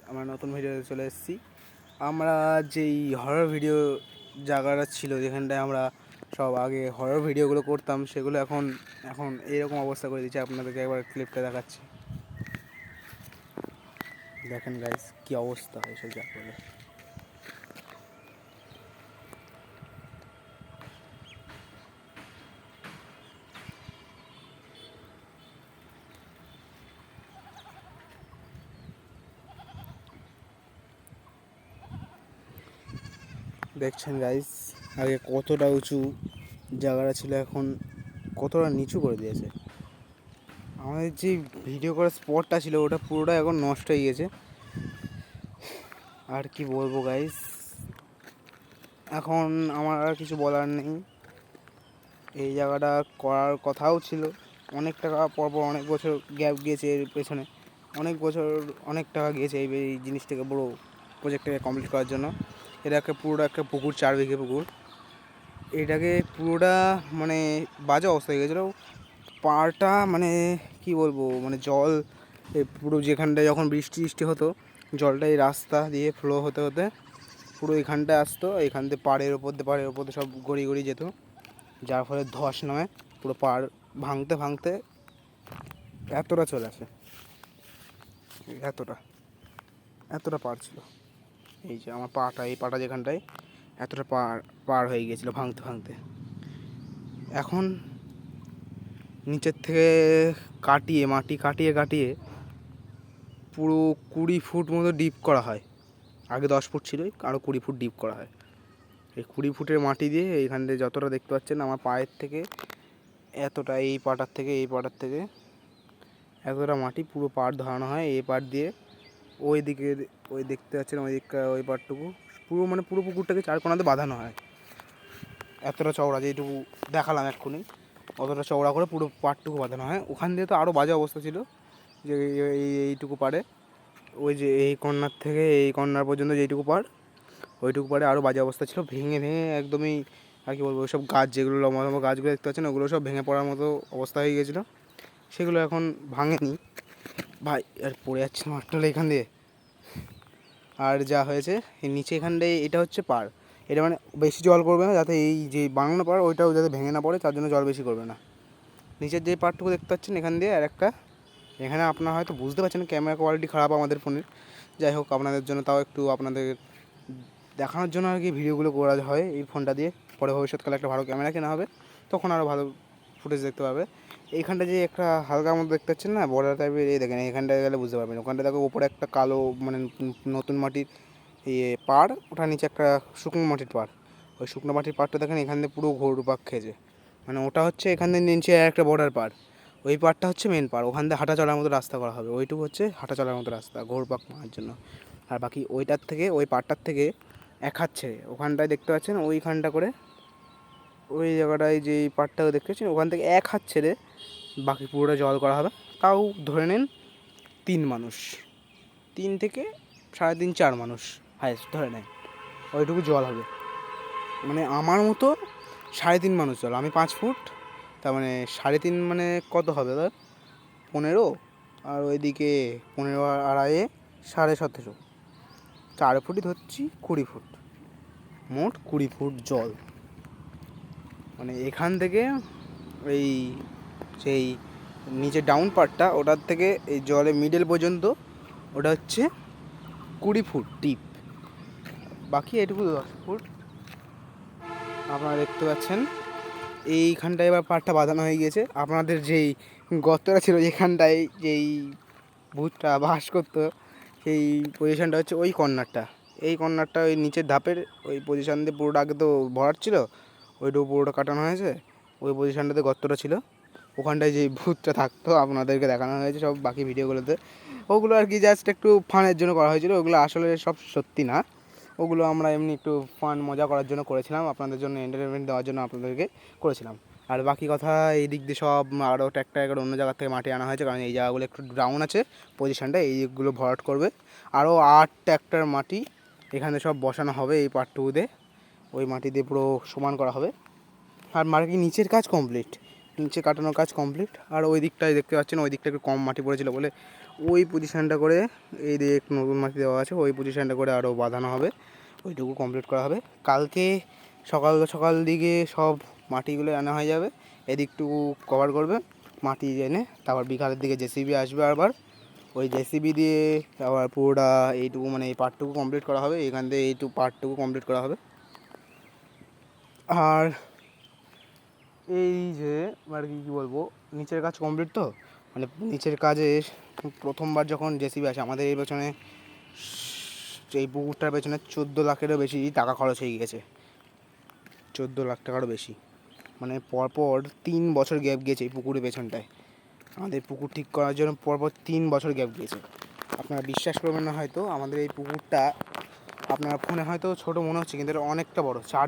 আমরা নতুন ভিডিওতে চলে এসেছি। আমরা যেই হরর ভিডিও জায়গাটা ছিল যেখানটায় আমরা সব আগে হরর ভিডিওগুলো করতাম, সেগুলো এখন এখন এইরকম অবস্থা করে দিয়েছে। আপনাদেরকে একবার ক্লিপটা দেখাচ্ছি, দেখেন গাইস কী অবস্থা এসব জায়গাগুলো। দেখছেন গাইস, আগে কতটা উঁচু জায়গাটা ছিল, এখন কতটা নিচু করে দিয়েছে। আমাদের যে ভিডিও করার স্পটটা ছিল ওটা পুরোটা এখন নষ্ট হয়ে গেছে। আর কি বলবো গাইস, এখন আমার আর কিছু বলার নেই। এই জায়গাটা করার কথাও ছিল, অনেক টাকা পরপর অনেক বছর গ্যাপ গিয়েছে এর পেছনে, অনেক বছর অনেক টাকা গিয়েছে এই জিনিসটাকে বড় প্রজেক্টটাকে কমপ্লিট করার জন্য। এটাকে পুরোটা একটা পুকুর, 4 বিঘে পুকুর, এটাকে পুরোটা মানে বাজে অবস্থা হয়ে গেছিলো। পাড়টা মানে কি বলবো, মানে জল পুরো যেখানটায় যখন বৃষ্টি বৃষ্টি হতো জলটা এই রাস্তা দিয়ে ফ্লো হতে হতে পুরো এখানটায় আসতো, এখান থেকে পাড়ের ওপর দিয়ে সব গড়িয়ে গড়িয়ে যেত, যার ফলে ধস নামে, পুরো পাড় ভাঙতে ভাঙতে এতটা চলে আসে। এতটা এতটা পাড় ছিল, এই যে আমার পাটা, এই পাটা যেখানটায় এতটা পার হয়ে গিয়েছিলো ভাঙতে ভাঙতে। এখন নিচের থেকে কাটিয়ে মাটি কাটিয়ে কাটিয়ে পুরো 20 ফুট মতো ডিপ করা হয়। আগে 10 ফুট ছিল, আরও 20 ফুট ডিপ করা হয়। এই 20 ফুটের মাটি দিয়ে এইখান থেকে যতটা দেখতে পাচ্ছেন আমার পায়ের থেকে এতটা, এই পাটার থেকে এতটা মাটি পুরো পাড় ধরানো হয়। এই পাড় দিয়ে ওই দিকের, ওই দেখতে পাচ্ছেন ওই দিকটা, ওই পাড়টুকু পুরো মানে পুরো পুকুরটাকে 4 কোণাতে বাঁধানো হয়। এতটা চওড়া, যেটুকু দেখালাম এক্ষুনি অতটা চওড়া করে পুরো পাড়টুকু বাঁধানো হয়। ওখান দিয়ে তো আরও বাজে অবস্থা ছিল, যে এইটুকু পাড়ে, ওই যে এই কর্নার থেকে এই কর্নার পর্যন্ত যেইটুকু পাড়, ওইটুকু পাড়ে আরও বাজে অবস্থা ছিল, ভেঙে ভেঙে একদমই আর কি বলবো, ওইসব গাছ যেগুলো লম্বা লম্বা গাছগুলো দেখতে পাচ্ছেন ওগুলো সব ভেঙে পড়ার মতো অবস্থা হয়ে গিয়েছিলো। সেগুলো এখন ভাঙেনি ভাই, আর পড়ে যাচ্ছে মাঠটা এখান দিয়ে। আর যা হয়েছে এই নিচে এখানটায়, এটা হচ্ছে পাড়, এটা মানে বেশি জল করবে না, যাতে এই যে বানানো পাড় ওইটাও যাতে ভেঙে না পড়ে, তার জন্য জল বেশি করবে না। নিচের যে পাড়টুকু দেখতে পাচ্ছেন এখান দিয়ে আর একটা, এখানে আপনারা হয়তো বুঝতে পারছেন ক্যামেরা কোয়ালিটি খারাপ আমাদের ফোনের, যাই হোক আপনাদের জন্য তাও একটু আপনাদের দেখানোর জন্য আর কি ভিডিওগুলো করা হয় এই ফোনটা দিয়ে। পরে ভবিষ্যৎকালে একটা ভালো ক্যামেরা কেনা হবে, তখন আরও ভালো ফুটেজ দেখতে পাবে। এইখানটা যে একটা হালকা মতো দেখতে পাচ্ছেন না বর্ডার টাইপের, এই দেখেন এখানটায় গেলে বুঝতে পারবেন। ওখানটা দেখো উপরে একটা কালো মানে নতুন মাটির পাড়, ওটার নিচে একটা শুকনো মাটির পাড়, ওই শুকনো মাটির পাড়টা দেখেন এখান থেকে পুরো ঘোরপাক খেয়েছে, মানে ওটা হচ্ছে এখান থেকে নিচে একটা বর্ডার পাড়, ওই পাড়টা হচ্ছে মেন পাড়, ওখান থেকে হাঁটা চলার মতো রাস্তা করা হবে, ওইটুকু হচ্ছে হাঁটা চলার মতো রাস্তা ঘোরপাক মারার জন্য। আর বাকি ওইটার থেকে, ওই পাড়টার থেকে 1 হাত ছেড়ে ওখানটায় দেখতে পাচ্ছেন, ওইখানটা করে ওই জায়গাটায় যে পাড়টা দেখতে পাচ্ছেন ওখান থেকে 1 হাত ছেড়ে বাকি পুরোটা জল করা হবে। তাও ধরে নিন 3 মানুষ, 3 থেকে 3.5 4 মানুষ হাইস্ট ধরে নেয়, ওইটুকু জল হবে। মানে আমার মতো 3.5 মানুষ জল, আমি 5 ফুট, তার মানে 3.5 মানে কত হবে দাদা, 15, আর ওইদিকে 15 আড়াইয়ে 17.5, 4 ফুটই ধরছি, 20 ফুট, মোট 20 ফুট জল। মানে এখান থেকে এই সেই নিচে ডাউন পার্টটা, ওটার থেকে এই জলে মিডল পর্যন্ত ওটা হচ্ছে 20 ফুট ডিপ, বাকি এটুকু 10 ফুট আপনারা দেখতে পাচ্ছেন। এইখানটায় এবার পাড়টা বাঁধানো হয়ে গিয়েছে। আপনাদের যেই গর্তটা ছিল যেখানটায় যেই ভূতটা বাস করতো, সেই পজিশানটা হচ্ছে ওই কর্নারটা, এই কর্নারটা ওই নিচের ধাপের ওই পজিশান দিয়ে পুরোটা আগে তো ভরাট ছিল, ওইটুকু পুরোটা কাটানো হয়েছে, ওই পজিশানটাতে গর্তটা ছিল, ওখানটায় যেই ভূতটা থাকতো আপনাদেরকে দেখানো হয়েছে সব বাকি ভিডিওগুলোতে। ওগুলো আর কি জাস্ট একটু ফানের জন্য করা হয়েছিল, ওগুলো আসলে সব সত্যি না, ওগুলো আমরা এমনি একটু ফান মজা করার জন্য করেছিলাম, আপনাদের জন্য এন্টারটেনমেন্ট দেওয়ার জন্য আপনাদেরকে করেছিলাম। আর বাকি কথা এই দিক দিয়ে সব আরও ট্র্যাক্টর অন্য জায়গা থেকে মাটি আনা হয়েছে, কারণ এই জায়গাগুলো একটু ডাউন আছে পজিশানটা, এইগুলো ভরাট করবে। আরও 8 ট্র্যাক্টর মাটি এখানে সব বসানো হবে এই পার্টটুকুতে, ওই মাটি দিয়ে পুরো সমান করা হবে। আর মার্কেট নিচের কাজ কমপ্লিট, নিচে কাটানোর কাজ কমপ্লিট। আর ওই দিকটায় দেখতে পাচ্ছেন ওই দিকটা একটু কম মাটি পড়েছিল বলে ওই পজিশানটা করে এই দিকে একটু নতুন মাটি দেওয়া আছে, ওই পজিশানটা করে আরও বাঁধানো হবে, ওইটুকু কমপ্লিট করা হবে। কালকে সকাল সকাল দিকে সব মাটিগুলো আনা হয়ে যাবে, এদিকটুকু কভার করবে মাটি এনে, তারপর বিকালের দিকে জেসিবি আসবে, আবার ওই জেসিবি দিয়ে আবার পুরোটা এইটুকু মানে এই পার্টটুকু কমপ্লিট করা হবে, এখান থেকে এইটুকু পার্টটুকু কমপ্লিট করা হবে। আর এই যে আর কি বলবো, নিচের কাজ কমপ্লিট তো, মানে নিচের কাজে প্রথমবার যখন জেসিবি আসে আমাদের এই পেছনে, এই পুকুরটার পেছনে 14 লাখেরও বেশি টাকা খরচ হয়ে গেছে, 14 লাখ টাকারও বেশি। মানে পরপর 3 বছর গ্যাপ গিয়েছে এই পুকুরের পেছনটায়, আমাদের পুকুর ঠিক করার জন্য পরপর 3 বছর গ্যাপ গিয়েছে। আপনারা বিশ্বাস করবেন না হয়তো, আমাদের এই পুকুরটা আপনার ফোনে হয়তো ছোটো মনে হচ্ছে, কিন্তু এটা অনেকটা বড়, 4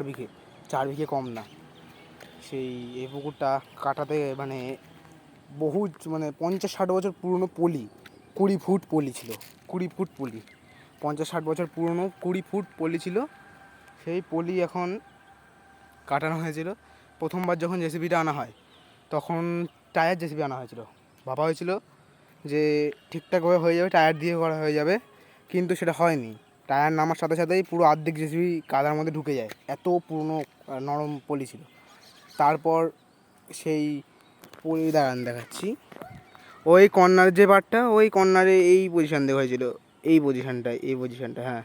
বিঘে কম না। সেই এই পুকুরটা কাটাতে মানে বহু মানে 50-60 বছর পুরনো পলি, 20 ফুট পলি ছিল, 20 ফুট পলি, 50-60 বছর পুরনো 20 ফুট পলি ছিল। সেই পলি এখন কাটানো হয়েছিল। প্রথমবার যখন জেসিবিটা আনা হয় তখন টায়ার জেসিবি আনা হয়েছিল, ভাবা হয়েছিল যে ঠিকঠাকভাবে হয়ে যাবে, টায়ার দিয়ে করা হয়ে যাবে, কিন্তু সেটা হয়নি। টায়ার নামার সাথে সাথেই পুরো অর্ধেক জেসিবি কাদার মধ্যে ঢুকে যায়, এত পুরনো নরম পলি ছিল। তারপর সেই পলি দাঁড়ান দেখাচ্ছি, ওই কর্নার যে পার্টটা, ওই কর্নারে এই পজিশান দেওয়া হয়েছিল, এই পজিশানটা হ্যাঁ,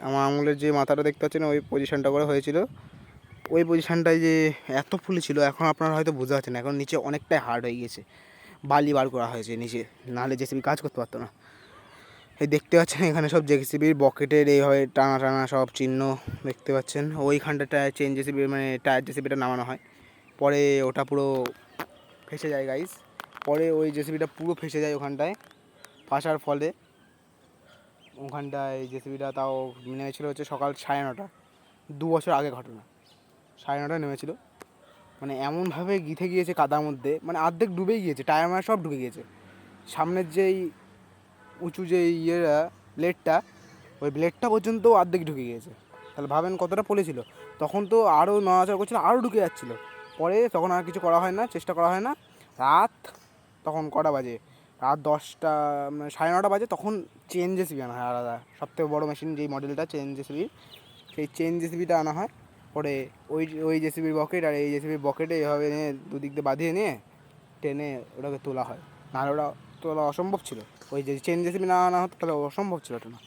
আমার আঙুলের যে মাথাটা দেখতে পাচ্ছেন ওই পজিশানটা করে হয়েছিল। ওই পজিশানটায় যে এত ফুলে ছিল, এখন আপনারা হয়তো বুঝতে পারছেন, এখন নিচে অনেকটাই হার্ড হয়ে গেছে, বালি বার করা হয়েছে নিচে, নাহলে জেসিবি কাজ করতে পারতো না। এই দেখতে পাচ্ছেন এখানে সব জেসিবির বকেটের এইভাবে টানা টানা সব চিহ্ন দেখতে পাচ্ছেন। ওইখানটা টায়ার চেন জেসিবি মানে টায়ার জেসিবিটা নামানো হয়, পরে ওটা পুরো ফেসে যায় গাইস, পরে ওই জেসিবিটা পুরো ফেসে যায় ওখানটায়, ফাঁসার ফলে ওখানটায় জেসিবিটা তাও নেমেছিল হচ্ছে সকাল 9:30, 2 বছর আগে ঘটনা, 9:30 নেমেছিল। মানে এমনভাবে গিথে গিয়েছে কাদার মধ্যে, মানে অর্ধেক ডুবেই গিয়েছে, টায়ার মার সব ঢুকে গিয়েছে। সামনের যেই উঁচু যে ব্লেডটা, ওই ব্লেডটা পর্যন্ত অর্ধেক ঢুকে গিয়েছে। তাহলে ভাবেন কতটা পড়েছিল। তখন তো আরও নড়াচড়া করছিল, আরও ঢুকে যাচ্ছিলো। পরে তখন আর কিছু করা হয় না, চেষ্টা করা হয় না। রাত তখন কটা বাজে, রাত 10টা 9:30 বাজে, তখন চেন জেসিবি আনা হয় আলাদা, সবথেকে বড়ো মেশিন যেই মডেলটা চেন জেসিবি, সেই চেন জেসিবিটা আনা হয়। পরে ওই জেসিবির বকেট আর এই জেসিবির বকেটে এভাবে নিয়ে দুদিক দিয়ে বাঁধিয়ে নিয়ে টেনে ওটাকে তোলা হয়, নাহলে ওটা তোলা অসম্ভব ছিল। ওই যে চেন জেসিবি না আনা হতো তাহলে অসম্ভব ছিল ওটা না।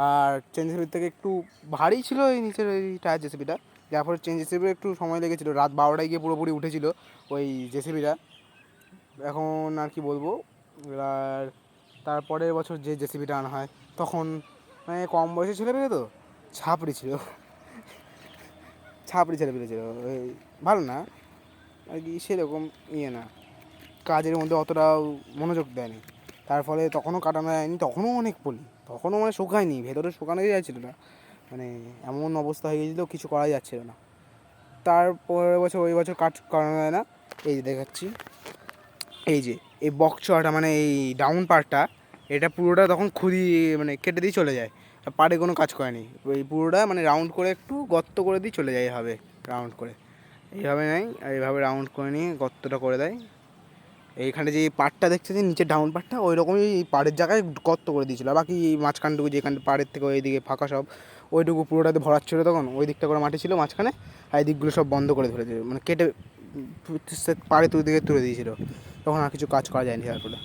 আর চেন জেসিবির থেকে একটু ভারী ছিল এই নিচের ওই টায়ার জেসিবিটা, যার ফলে চেন জেসিবির একটু সময় লেগেছিলো, রাত 12টায় গিয়ে পুরোপুরি উঠেছিল ওই জেসিবিটা। এখন আর কি বলবো। আর তারপরের বছর যে জেসিবিটা আনা হয় তখন মানে কম বয়সে ছেলেপেলে তো ছাপড়ি ছেলেপেলে ছিল, ওই ভালো না আর কি, সেরকম না, কাজের মধ্যে অতটাও মনোযোগ দেয়নি। তার ফলে তখনও কাটানো যায়নি, তখনও অনেক পলি, তখনও মানে শুকায়নি, ভেতরে শুকানোই যাচ্ছিল না, মানে এমন অবস্থা হয়ে গিয়েছিলো কিছু করা যাচ্ছিল না। তারপরের বছর ওই বছর করানো যায় না। এই যে দেখাচ্ছি, এই যে এই বক্সটা মানে এই ডাউন পার্টটা, এটা পুরোটা তখন খুদি মানে কেটে দিয়ে চলে যায়, পাড়ে কোনো কাজ করেনি, ওই পুরোটা মানে রাউন্ড করে একটু গর্ত করে দিয়ে চলে যায়, এভাবে রাউন্ড করে, এইভাবে নেয় আর এইভাবে রাউন্ড করে নিয়ে গর্তটা করে দেয়। এইখানে যে পাড়টা দেখছে যে নিচের ডাউন পাড়টা, ওই রকমই এই পাড়ের জায়গায় গর্ত করে দিয়েছিলো, বাকি এই মাঝখানটুকু যেখানে পাড়ের থেকে ওই দিকে ফাঁকা সব, ওইটুকু পুরোটাতে ভরাচ্ছিলো তখন, ওই দিকটা করে মাটি ছিল মাঝখানে, আর এই দিকগুলো সব বন্ধ করে ধরেছে, মানে কেটে পাড়ে দিকে তুলে দিয়েছিলো। তখন আর কিছু কাজ করা যায়নি, তারপরে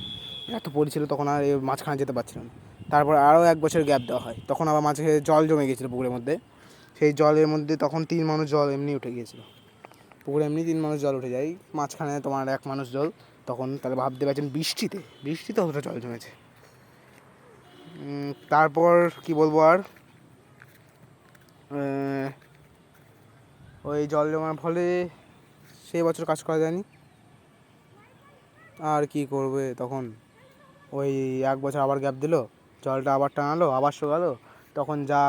এত পড়েছিল তখন আর মাঝখানে যেতে পারছিল না। তারপর আরও 1 বছর গ্যাপ দেওয়া হয়, তখন আবার মাঝে জল জমে গিয়েছিলো পুকুরের মধ্যে, সেই জলের মধ্যে তখন 3 মানুষ জল এমনি উঠে গিয়েছিলো, পুকুরে এমনি 3 মানুষ জল উঠে যায়, মাঝখানে তোমার 1 মানুষ জল, তখন তাহলে ভাবতে পারছেন বৃষ্টিতে অতটা জল জমেছে। তারপর কি বলবো আর, ওই জল জমার ফলে সেই বছর কাজ করা যায়নি। আর কি করবে তখন, ওই 1 বছর আবার গ্যাপ দিল, জলটা আবার টানালো, আবার শুকালো, তখন যা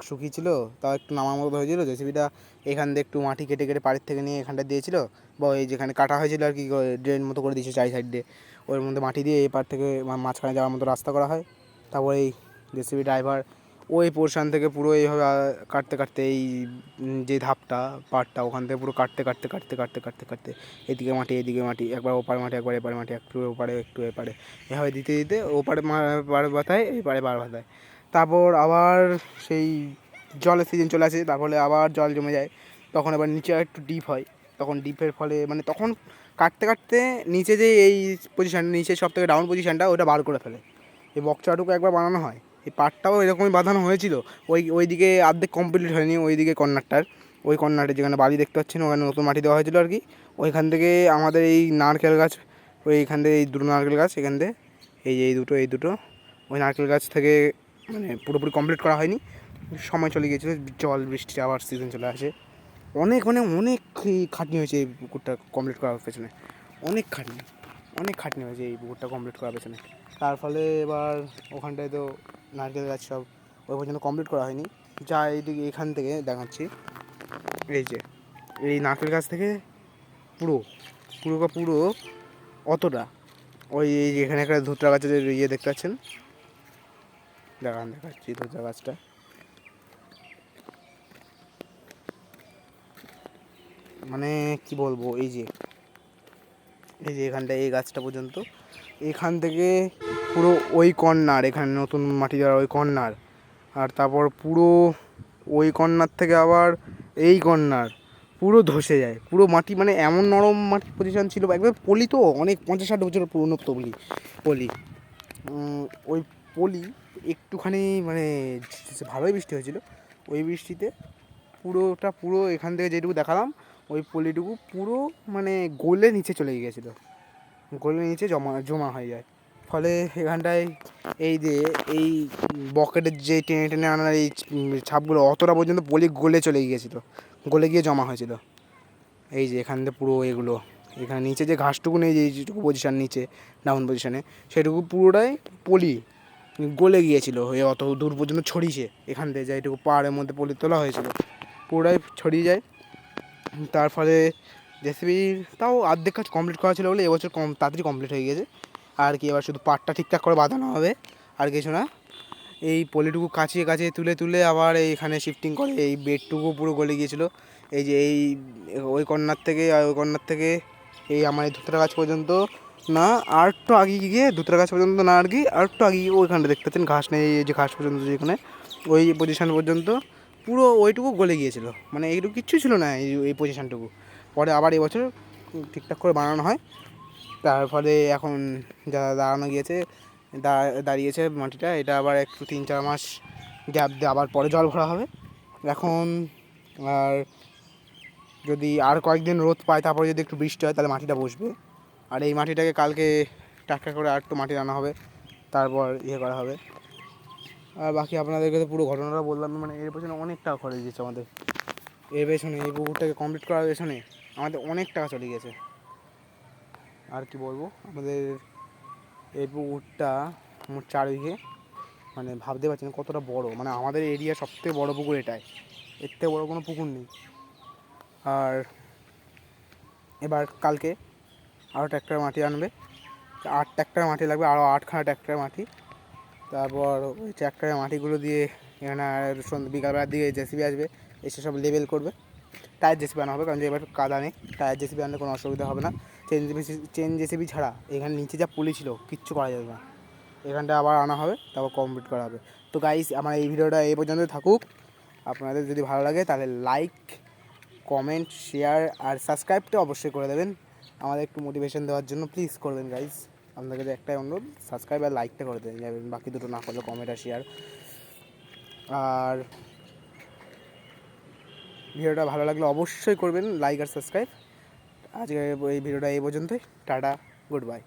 শুকিয়েছিল তাও একটু নামার মতো হয়েছিল। জেসিবিটা এখান দিয়ে একটু মাটি কেটে কেটে পাড়ের থেকে নিয়ে এখানটা দিয়েছিল, বা ওই যেখানে কাটা হয়েছিল আর কি ড্রেন মতো করে দিয়েছে 4 সাইড দিয়ে, ওর মধ্যে মাটি দিয়ে এই পাড় থেকে মাঝখানে যাওয়ার মতো রাস্তা করা হয়। তারপর এই জেসিবি ড্রাইভার ওই পোর্শান থেকে পুরো এইভাবে কাটতে কাটতে এই যে ধাপটা পাটটা ওখান থেকে পুরো কাটতে কাটতে কাটতে কাটতে কাটতে কাটতে এদিকে মাটি একবার ওপারে মাটি একবার এপারে মাটি একটু ওপারে একটু এপারে এভাবে দিতে দিতে ওপারে বার বাতায় এপারে বার বাতায়। তারপর আবার সেই জলের সিজন চলে আসে, তারপরে আবার জল জমে যায়, তখন আবার নিচে একটু ডিপ হয়। তখন ডিপের ফলে মানে তখন কাটতে কাটতে নিচে যে এই পজিশান নিচে সব থেকে ডাউন পজিশানটা ওটা বার করে ফেলে। এই বক্সটাটুকু একবার বানানো হয়, এই পাটটাও এরকমই বাঁধানো হয়েছিল। ওই দিকে অর্ধেক কমপ্লিট হয়নি, ওই দিকে কর্নারটার ওই কর্নারে যেখানে বালি দেখতে পাচ্ছেন ওখানে নতুন মাটি দেওয়া হয়েছিল আর কি। ওইখান থেকে আমাদের এই নারকেল গাছ, ওইখান থেকে এই দুটো নারকেল গাছ এখান থেকে এই দুটো ওই নারকেল গাছ থেকে মানে পুরোপুরি কমপ্লিট করা হয়নি, সময় চলে গিয়েছিলো, জল বৃষ্টি আবার সিজন চলে আসে। অনেক খাটনি হয়েছে এই পুকুরটা কমপ্লিট করার পেছনে, অনেক খাটনি হয়েছে এই পুকুরটা কমপ্লিট করার পেছনে। তার ফলে এবার ওখানটায় তো নারকেল গাছ সব ওই পর্যন্ত কমপ্লিট করা হয়নি। যা এইদিকে এখান থেকে দেখাচ্ছি, এই যে এই নারকেল গাছ থেকে পুরো অতটা ওই এখানে একটা ধুতরা গাছের ইয়ে দেখতে পাচ্ছেন, দেখাচ্ছি ধুতরা গাছটা। মানে কি বলবো, এই যে এখানটা এই গাছটা পর্যন্ত, এখান থেকে পুরো ওই কর্নার, এখানে নতুন মাটি দেওয়ার ওই কর্নার, আর তারপর পুরো ওই কর্নার থেকে আবার এই কর্নার পুরো ধসে যায় পুরো মাটি, মানে এমন নরম মাটির পজিশান ছিল একবার। পলি তো অনেক 50-60 বছরের পুরনো পলি ওই পলি একটুখানি মানে ভালোই বৃষ্টি হয়েছিল, ওই বৃষ্টিতে পুরো এখান থেকে যেটুকু দেখালাম ওই পলিটুকু পুরো মানে গলে নিচে চলে গিয়েছিলো, গলে নিচে জমা হয়ে যায়। ফলে এখানটায় এই যে এই বকেটের যে টেনে টেনে আনার এই ছাপগুলো অতটা পর্যন্ত পলি গলে চলে গিয়েছিলো, গলে গিয়ে জমা হয়েছিল। এই যে এখান থেকে পুরো এগুলো এখানে নিচে যে ঘাসটুকু নেই, যেটুকু পজিশান নিচে ডাউন পজিশানে সেটুকু পুরোটাই পলি গলে গিয়েছিলো, হয়ে অত দূর পর্যন্ত ছড়িয়েছে। এখান থেকে যেটুকু পাহাড়ের মধ্যে পলি তোলা হয়েছিল পুরোটাই ছড়িয়ে যায়। তার ফলে জেসিবি তাও অর্ধেক কাজ কমপ্লিট করা ছিল বলে এবছর তাড়াতাড়ি কমপ্লিট হয়ে গিয়েছে আর কি। এবার শুধু পাটটা ঠিকঠাক করে বাঁধানো হবে আর কিছু না। এই পলিটুকু কাচিয়ে তুলে আবার এইখানে শিফটিং করে এই বেডটুকু পুরো গলে গিয়েছিলো। এই যে ওই কর্নার থেকে এই আমার এই ধুতরা গাছ পর্যন্ত না, আর একটু আগে গিয়ে ধুতরা গাছ পর্যন্ত না আর কি, আর একটু আগে গিয়ে ওইখানটা দেখতে পাচ্ছেন ঘাস নেই, এই যে ঘাস পর্যন্ত যেখানে ওই পজিশান পর্যন্ত পুরো ওইটুকু গলে গিয়েছিলো, মানে এইটুকু কিচ্ছু ছিল না এই পজিশানটুকু। পরে আবার এবছর ঠিকঠাক করে বানানো হয়, তার ফলে এখন যা দাঁড়িয়েছে মাটিটা, এটা আবার একটু 3-4 মাস গ্যাপ দিয়ে আবার পরে জল ভরা হবে এখন। আর যদি আর কয়েকদিন রোদ পায় তারপরে যদি একটু বৃষ্টি হয় তাহলে মাটিটা বসবে। আর এই মাটিটাকে কালকে ট্রাক্টর করে আর একটু মাটি আনা হবে, তারপর করা হবে। আর বাকি আপনাদেরকে তো পুরো ঘটনাটা বললাম, মানে এর পেছনে অনেক টাকা খরচ দিয়েছে আমাদের, এর পেছনে এই পুকুরটাকে কমপ্লিট করার পেছনে আমাদের অনেক টাকা চলে গেছে। আর কি বলবো, আমাদের এই পুকুরটা মোট 4 বিঘে, মানে ভাবতে পারছি না কতটা বড়, মানে আমাদের এরিয়া সবথেকে বড় পুকুর এটাই, এর থেকে বড় কোনো পুকুর নেই। আর এবার কালকে আরও ট্র্যাক্টর মাটি আনবে, 8 ট্র্যাক্টর মাটি লাগবে, আরও 8খানা ট্র্যাক্টর মাটি। তারপর ওই ট্র্যাক্টরের মাটিগুলো দিয়ে এখানে বিকালবেলার দিকে জেসিবি আসবে, এসে সব লেবেল করবে। টায়ার জেসিবি আনা হবে, কারণ যে এবার কাদা নেই, টায়ার জেসিবি আনলে কোনো অসুবিধা হবে না। চেন জেসিবি ছাড়া এখানে নিচে যা পলি ছিল কিচ্ছু করা যাবে না, এখানটা আবার আনা হবে, তারপর কমপ্লিট করা হবে। তো গাইস, আমার এই ভিডিওটা এই পর্যন্ত থাকুক। আপনাদের যদি ভালো লাগে তাহলে লাইক, কমেন্ট, শেয়ার আর সাবস্ক্রাইবটা অবশ্যই করে দেবেন, আমাদের একটু মোটিভেশন দেওয়ার জন্য প্লিজ করবেন গাইস। আপনাদের একটাই অনুরোধ, সাবস্ক্রাইব আর লাইকটা করে দেবেন, বাকি দুটো না করলে কমেন্ট আর শেয়ার। আর ভিডিওটা ভালো লাগলে অবশ্যই করবেন লাইক আর সাবস্ক্রাইব। আজকে এই ভিডিওটা এই পর্যন্তই, টাটা, গুড বাই।